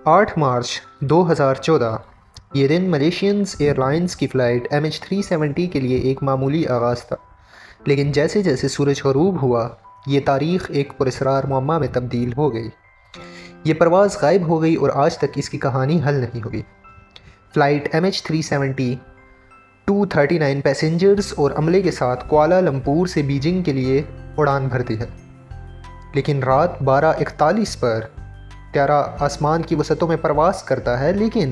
8 मार्च 2014 ये दिन Malaysians airlines की फ़्लाइट MH370 के लिए एक मामूली आगाज़ था, लेकिन जैसे जैसे सूरज ग़रूब हुआ ये तारीख़ एक पुरस्रार मुअम्मा में तब्दील हो गई। ये परवाज़ गायब हो गई और आज तक इसकी कहानी हल नहीं हुई। फ़्लाइट MH370 239 पैसेंजर्स और अमले के साथ कुआलालंपुर से बीजिंग के लिए उड़ान भरती है, लेकिन रात 12:41 पर त्यारा आसमान की वसतों में परवास करता है। लेकिन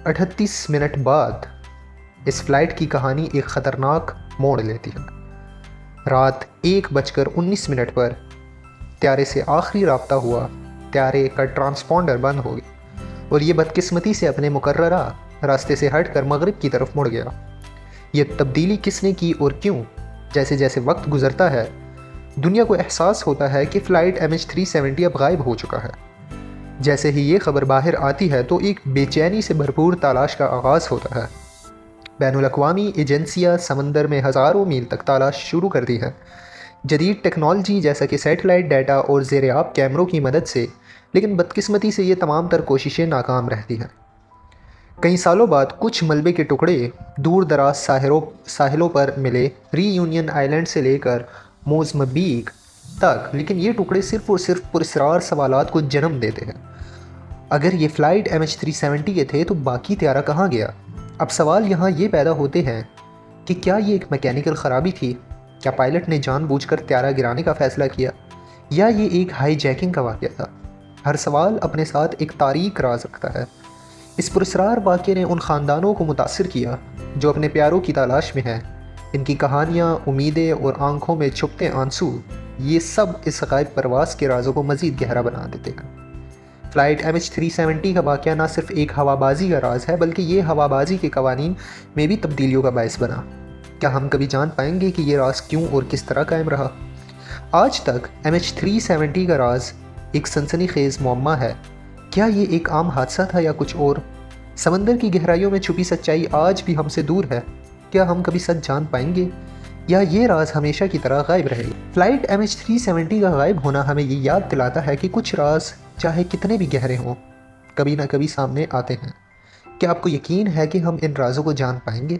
38 मिनट बाद इस फ़्लाइट की कहानी एक ख़तरनाक मोड़ लेती है। रात 1:19 पर त्यारे से आखिरी राब्ता हुआ, त्यारे का ट्रांसपॉन्डर बंद हो गया और ये बदकिस्मती से अपने मुकर्ररा रास्ते से हटकर मगरिब की तरफ मुड़ गया। ये तब्दीली किसने की और क्यों? जैसे जैसे वक्त गुजरता है दुनिया को एहसास होता है कि फ़्लाइट MH370 अब गायब हो चुका है। जैसे ही ये खबर बाहर आती है तो एक बेचैनी से भरपूर तलाश का आगाज़ होता है। बैनुल-अक़वामी एजेंसियाँ समंदर में हज़ारों मील तक तलाश शुरू करती हैं, जदीद टेक्नोलॉजी जैसा कि सैटेलाइट डाटा और ज़ेर-ए-आब कैमरों की मदद से, लेकिन बदकिस्मती से ये तमाम तर कोशिशें नाकाम रहती हैं। कई सालों बाद कुछ मलबे के टुकड़े दूर दराज साहिलों पर मिले, रीयूनियन आइलैंड से लेकर मोज़म्बिक तक, लेकिन ये टुकड़े सिर्फ़ और सिर्फ पुरस्रार सवालात को जन्म देते हैं। अगर ये फ़्लाइट MH370 के थे तो बाकी त्यारा कहाँ गया? अब सवाल यहाँ ये पैदा होते हैं कि क्या ये एक मैकेनिकल ख़राबी थी? क्या पायलट ने जानबूझकर त्यारा गिराने का फ़ैसला किया, या ये एक हाईजैकिंग का वाक़या था? हर सवाल अपने साथ एक तारीक राज रखता है। इस पुरस्रार वाक़ये ने उन ख़ानदानों को मुतासिर किया जो अपने प्यारों की तलाश में हैं। इनकी कहानियाँ, उम्मीदें और आंखों में छुपते आंसू, ये सब इस गायब परवाज़ के राज़ों को मज़ीद गहरा बना देते हैं। फ़्लाइट MH370 का वाक़या ना सिर्फ एक हवाबाजी का राज है, बल्कि ये हवाबाजी के कवानीन में भी तब्दीलियों का बायस बना। क्या हम कभी जान पाएंगे कि ये राज क्यों और किस तरह कायम रहा? आज तक MH370 का राज एक सनसनीखेज़ मुअम्मा है। क्या ये एक आम हादसा था या कुछ और? समंदर की गहराइयों में छुपी सच्चाई आज भी हमसे दूर है। क्या हम कभी सच जान पाएंगे, या ये राज हमेशा की तरह गायब रहेगी? फ़्लाइट MH370 का गायब होना हमें ये याद दिलाता है कि कुछ राज चाहे कितने भी गहरे हों, कभी ना कभी सामने आते हैं। क्या आपको यकीन है कि हम इन राज़ों को जान पाएंगे?